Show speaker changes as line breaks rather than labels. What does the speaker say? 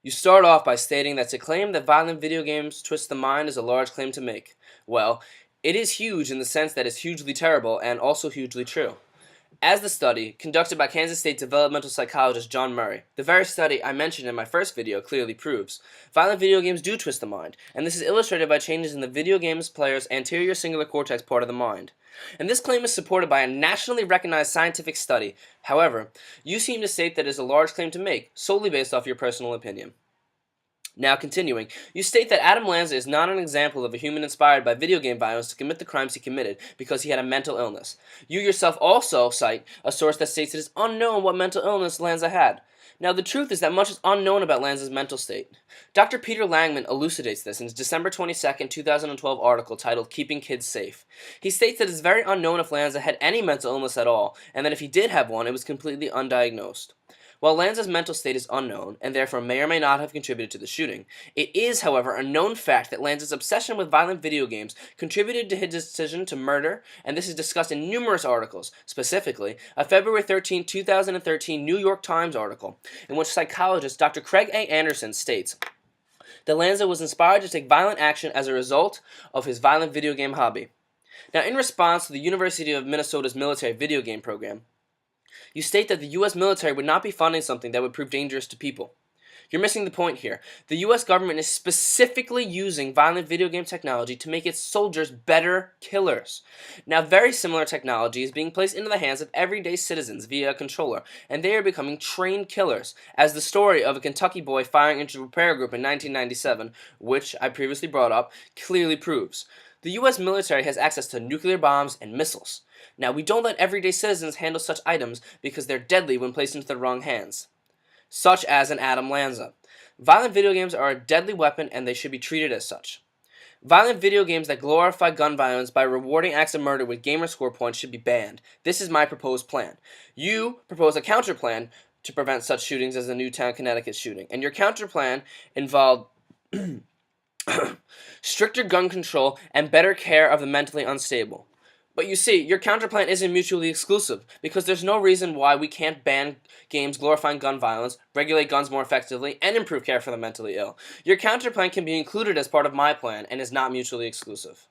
You start off by stating that to claim that violent video games twist the mind is a large claim to make. Well, it is huge in the sense that it's hugely terrible and also hugely true. As the study, conducted by Kansas State developmental psychologist John Murray, the very study I mentioned in my first video clearly proves, violent video games do twist the mind, and this is illustrated by changes in the video game's player's anterior cingulate cortex part of the mind. And this claim is supported by a nationally recognized scientific study. However, you seem to state that it is a large claim to make, solely based off your personal opinion. Now continuing, you state that Adam Lanza is not an example of a human inspired by video game violence to commit the crimes he committed because he had a mental illness. You yourself also cite a source that states it is unknown what mental illness Lanza had. Now the truth is that much is unknown about Lanza's mental state. Dr. Peter Langman elucidates this in his December 22, 2012 article titled Keeping Kids Safe. He states that it is very unknown if Lanza had any mental illness at all, and that if he did have one, it was completely undiagnosed. While Lanza's mental state is unknown, and therefore may or may not have contributed to the shooting, it is, however, a known fact that Lanza's obsession with violent video games contributed to his decision to murder, and this is discussed in numerous articles, specifically a February 13, 2013 New York Times article, in which psychologist Dr. Craig A. Anderson states that Lanza was inspired to take violent action as a result of his violent video game hobby. Now, in response to the University of Minnesota's military video game program, you state that the U.S. military would not be funding something that would prove dangerous to people. You're missing the point here. The U.S. government is specifically using violent video game technology to make its soldiers better killers. Now, very similar technology is being placed into the hands of everyday citizens via a controller, and they are becoming trained killers, as the story of a Kentucky boy firing into a repair group in 1997, which I previously brought up, clearly proves. The U.S. military has access to nuclear bombs and missiles. Now, we don't let everyday citizens handle such items because they're deadly when placed into the wrong hands, such as an Adam Lanza. Violent video games are a deadly weapon and they should be treated as such. Violent video games that glorify gun violence by rewarding acts of murder with gamer score points should be banned. This is my proposed plan. You propose a counter plan to prevent such shootings as the Newtown, Connecticut shooting, and your counter plan involved stricter gun control and better care of the mentally unstable. But you see, your counterplan isn't mutually exclusive, because there's no reason why we can't ban games glorifying gun violence, regulate guns more effectively, and improve care for the mentally ill. Your counterplan can be included as part of my plan and is not mutually exclusive.